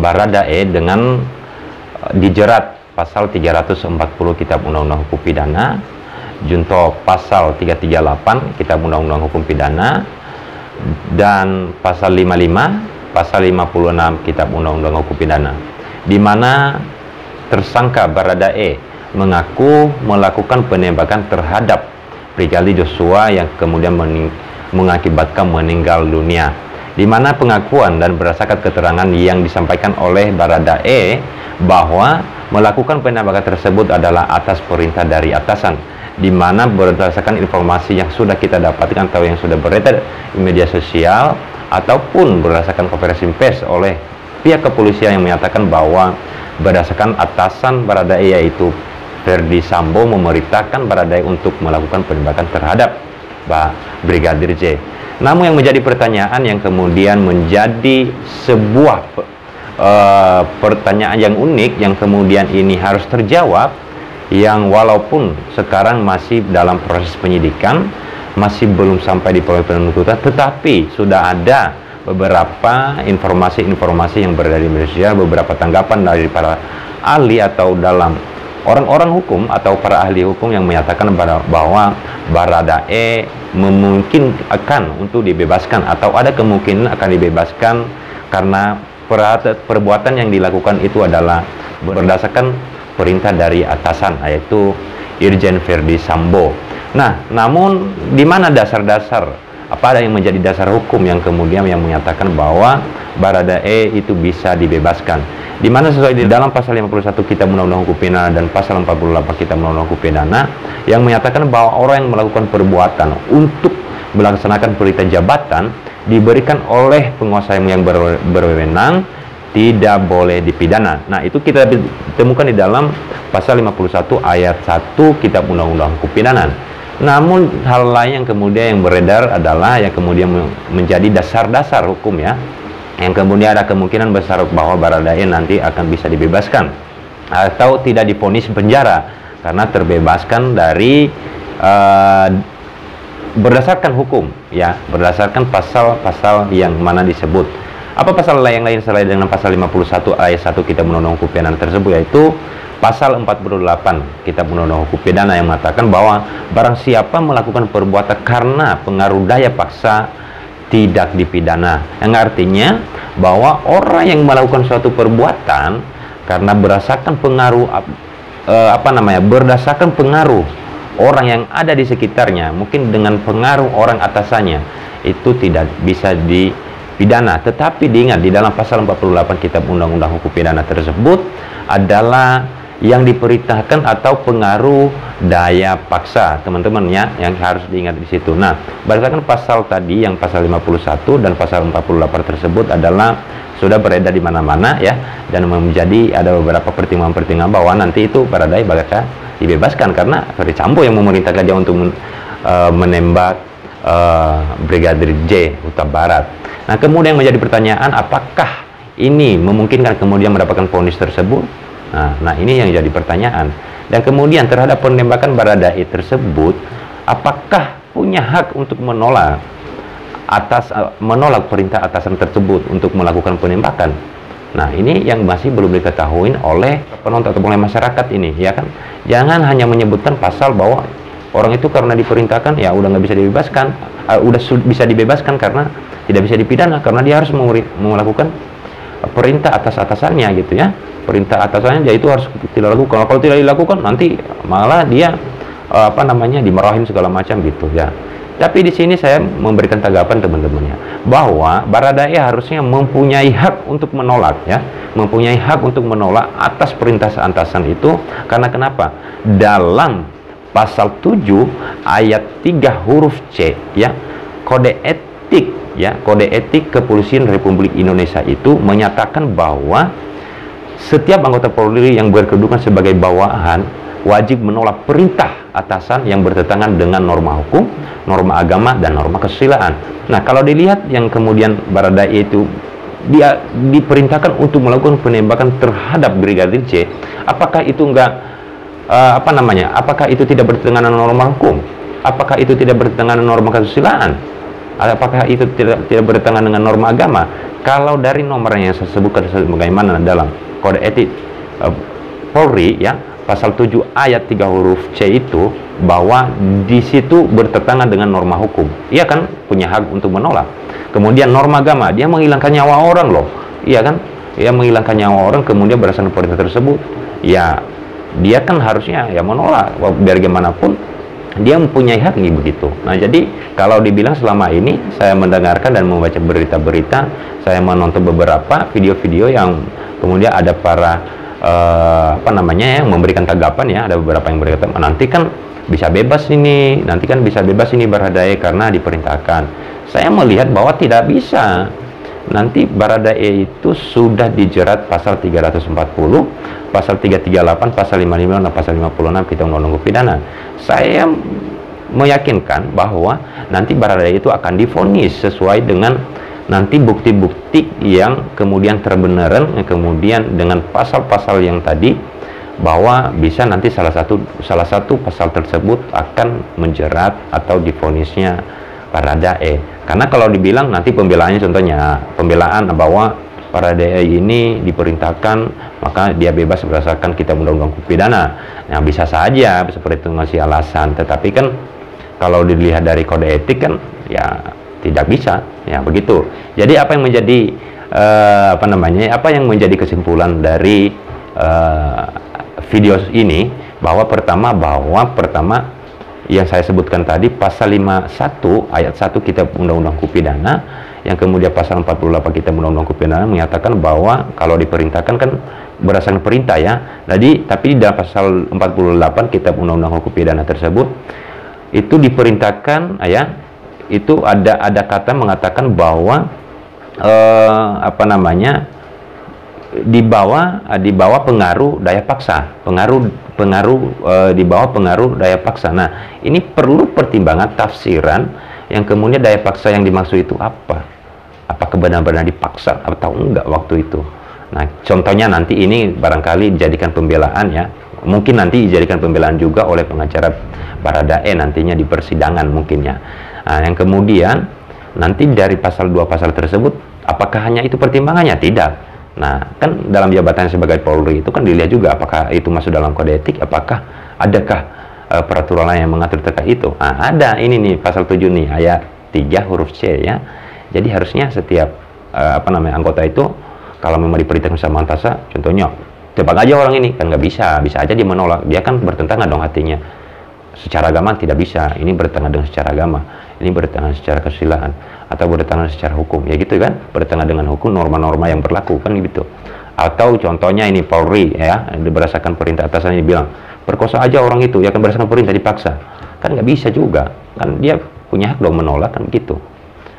Baradae dengan dijerat pasal 340 Kitab Undang-Undang Hukum Pidana, junto pasal 338 Kitab Undang-Undang Hukum Pidana, dan pasal 55, pasal 56 Kitab Undang-Undang Hukum Pidana, di mana tersangka Baradae mengaku melakukan penembakan terhadap Brigadir Joshua yang kemudian mengakibatkan meninggal dunia, di mana pengakuan dan berdasarkan keterangan yang disampaikan oleh Baradae bahwa melakukan penembakan tersebut adalah atas perintah dari atasan, di mana berdasarkan informasi yang sudah kita dapatkan atau yang sudah beredar di media sosial ataupun berdasarkan konferensi pers oleh pihak kepolisian yang menyatakan bahwa berdasarkan atasan Baradae yaitu Ferdy Sambo memerintahkan Baradae untuk melakukan penembakan terhadap Brigadir J. Namun yang menjadi pertanyaan yang kemudian menjadi sebuah pertanyaan yang unik yang kemudian ini harus terjawab, yang walaupun sekarang masih dalam proses penyidikan, masih belum sampai di proses penuntutan, tetapi sudah ada beberapa informasi-informasi yang beredar di Indonesia, beberapa tanggapan dari para ahli atau dalam orang-orang hukum atau para ahli hukum yang menyatakan bahwa Baradae memungkinkan akan untuk dibebaskan atau ada kemungkinan akan dibebaskan karena perbuatan yang dilakukan itu adalah berdasarkan perintah dari atasan, yaitu Irjen Ferdy Sambo. Nah, namun di mana dasar-dasar, apa yang menjadi dasar hukum yang kemudian yang menyatakan bahwa Baradae itu bisa dibebaskan? Di mana sesuai di dalam pasal 51 Kitab Undang-Undang Hukum Pidana dan pasal 48 Kitab Undang-Undang Hukum Pidana yang menyatakan bahwa orang yang melakukan perbuatan untuk melaksanakan perintah jabatan diberikan oleh penguasa yang berwenang tidak boleh dipidana. Nah, itu kita temukan di dalam pasal 51 ayat 1 Kitab Undang-Undang Hukum Pidana. Namun hal lain yang kemudian yang beredar adalah yang kemudian menjadi dasar-dasar hukum ya, yang kemudian ada kemungkinan besar bahwa Baradae nanti akan bisa dibebaskan atau tidak divonis penjara karena terbebaskan dari berdasarkan hukum ya, berdasarkan pasal-pasal yang mana disebut. Apa pasal yang lain selain dengan pasal 51 ayat 1 Kitab Undang-Undang Hukum Pidana tersebut, yaitu pasal 48 Kitab Undang-Undang Hukum Pidana yang mengatakan bahwa barang siapa melakukan perbuatan karena pengaruh daya paksa tidak dipidana, yang artinya bahwa orang yang melakukan suatu perbuatan karena berdasarkan pengaruh berdasarkan pengaruh orang yang ada di sekitarnya, mungkin dengan pengaruh orang atasannya, itu tidak bisa dipidana. Tetapi diingat di dalam pasal 48 Kitab Undang-Undang Hukum Pidana tersebut adalah yang diperintahkan atau pengaruh daya paksa, teman-teman ya, yang harus diingat di situ. Nah, berdasarkan pasal tadi yang pasal 51 dan pasal 48 tersebut adalah sudah beredar di mana-mana ya, dan menjadi ada beberapa pertimbangan-pertimbangan bahwa nanti itu Baradae bakal dibebaskan karena Ferdy Sambo yang memerintahkan dia untuk menembak Brigadir J Huta Barat. Nah, kemudian menjadi pertanyaan, apakah ini memungkinkan kemudian mendapatkan vonis tersebut? Nah, ini yang jadi pertanyaan. Dan kemudian terhadap penembakan Baradae tersebut, apakah punya hak untuk menolak perintah atasan tersebut untuk melakukan penembakan? Nah, ini yang masih belum diketahui oleh penonton atau oleh masyarakat ini, ya kan? Jangan hanya menyebutkan pasal bahwa orang itu karena diperintahkan ya udah nggak bisa dibebaskan, bisa dibebaskan karena tidak bisa dipidana karena dia harus melakukan perintah atas atasannya gitu ya. Perintah atasannya yaitu harus tidak lakukan. Kalau tidak dilakukan nanti malah dia dimarahin segala macam gitu ya. Tapi di sini saya memberikan tanggapan teman-temannya bahwa Baradae harusnya mempunyai hak untuk menolak ya, mempunyai hak untuk menolak atas perintah atasan itu. Karena kenapa? Dalam pasal 7 ayat 3 huruf C ya, kode etik ya, kode etik Kepolisian Republik Indonesia itu menyatakan bahwa setiap anggota Polri yang berkedudukan sebagai bawahan wajib menolak perintah atasan yang bertentangan dengan norma hukum, norma agama, dan norma kesusilaan. Nah, kalau dilihat yang kemudian Baradae itu dia diperintahkan untuk melakukan penembakan terhadap Brigadir J, apakah itu apakah itu tidak bertentangan dengan norma hukum? Apakah itu tidak bertentangan dengan norma kesusilaan? Apakah itu tidak bertentangan dengan norma agama? Kalau dari nomor yang saya sebutkan bagaimana dalam kode etik Polri ya, pasal 7 ayat 3 huruf C itu, bahwa di situ bertentangan dengan norma hukum. Ia kan punya hak untuk menolak. Kemudian norma agama, dia menghilangkan nyawa orang loh. Iya kan? Dia menghilangkan nyawa orang kemudian berdasarkan perintah tersebut. Ya, dia kan harusnya ya menolak. Biar gimana pun dia mempunyai hak nih begitu. Nah, jadi kalau dibilang selama ini saya mendengarkan dan membaca berita-berita, saya menonton beberapa video-video yang kemudian ada para yang memberikan tanggapan ya, ada beberapa yang berkata nanti kan bisa bebas ini, Baradae karena diperintahkan. Saya melihat bahwa tidak bisa. Nanti Baradae itu sudah dijerat pasal 340, pasal 338, pasal 55, dan pasal 56 Kitab Undang-Undang Hukum Pidana. Saya meyakinkan bahwa nanti Baradae itu akan divonis sesuai dengan nanti bukti-bukti yang kemudian terbenaran, kemudian dengan pasal-pasal yang tadi, bahwa bisa nanti salah satu pasal tersebut akan menjerat atau divonisnya Baradae. Karena kalau dibilang nanti pembelaannya, contohnya pembelaan bahwa Baradae ini diperintahkan maka dia bebas berdasarkan Kitab Undang-Undang Hukum Pidana. Nah, bisa saja seperti itu ngasih alasan, tetapi kan kalau dilihat dari kode etik kan ya tidak bisa ya begitu. Jadi apa yang menjadi apa yang menjadi kesimpulan dari video ini, bahwa pertama yang saya sebutkan tadi, pasal 51 ayat 1 Kitab Undang-Undang Hukum Pidana, yang kemudian pasal 48 Kitab Undang-Undang Hukum Pidana menyatakan bahwa kalau diperintahkan kan berdasarkan perintah ya. Jadi tapi di dalam pasal 48 Kitab Undang-Undang Hukum Pidana tersebut itu diperintahkan ya, itu ada kata mengatakan bahwa di bawah pengaruh daya paksa, di bawah pengaruh daya paksa. Nah, ini perlu pertimbangan tafsiran yang kemudian daya paksa yang dimaksud itu apa? Apakah benar-benar dipaksa atau enggak waktu itu? Nah, contohnya nanti ini barangkali dijadikan pembelaan ya. Mungkin nanti dijadikan pembelaan juga oleh pengacara Baradae nantinya di persidangan mungkin ya. Nah, yang kemudian nanti dari pasal 2 pasal tersebut, apakah hanya itu pertimbangannya? Tidak. Nah, kan dalam jabatannya sebagai Polri itu kan dilihat juga apakah itu masuk dalam kode etik, apakah adakah peraturan lain yang mengatur terkait itu. Nah, ada ini nih pasal 7 nih ayat 3 huruf C ya. Jadi harusnya setiap anggota itu kalau memang diperintahkan sama antasa, contohnya tebak aja orang ini, kan nggak bisa aja dia menolak, dia kan bertentangan dong hatinya. Secara agama tidak bisa, ini bertentangan dengan secara agama, ini bertentangan secara kesusilaan, atau bertentangan secara hukum, ya gitu kan, bertentangan dengan hukum, norma-norma yang berlaku kan gitu. Atau contohnya ini Polri ya, berdasarkan perintah atasannya dibilang perkosa aja orang itu, ya kan berdasarkan perintah dipaksa, kan nggak bisa juga, kan dia punya hak dong menolak kan gitu.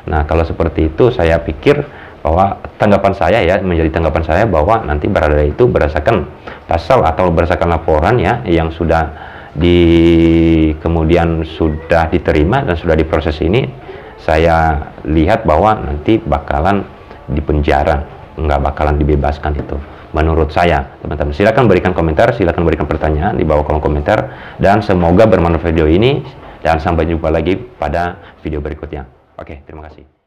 Nah, kalau seperti itu saya pikir bahwa tanggapan saya ya, menjadi tanggapan saya bahwa nanti Baradae itu berdasarkan pasal atau berdasarkan laporan ya yang sudah kemudian sudah diterima dan sudah diproses ini, saya lihat bahwa nanti bakalan dipenjara, nggak bakalan dibebaskan itu. Menurut saya, teman-teman, silakan berikan komentar, silakan berikan pertanyaan di bawah kolom komentar, dan semoga bermanfaat video ini, dan sampai jumpa lagi pada video berikutnya. Oke, terima kasih.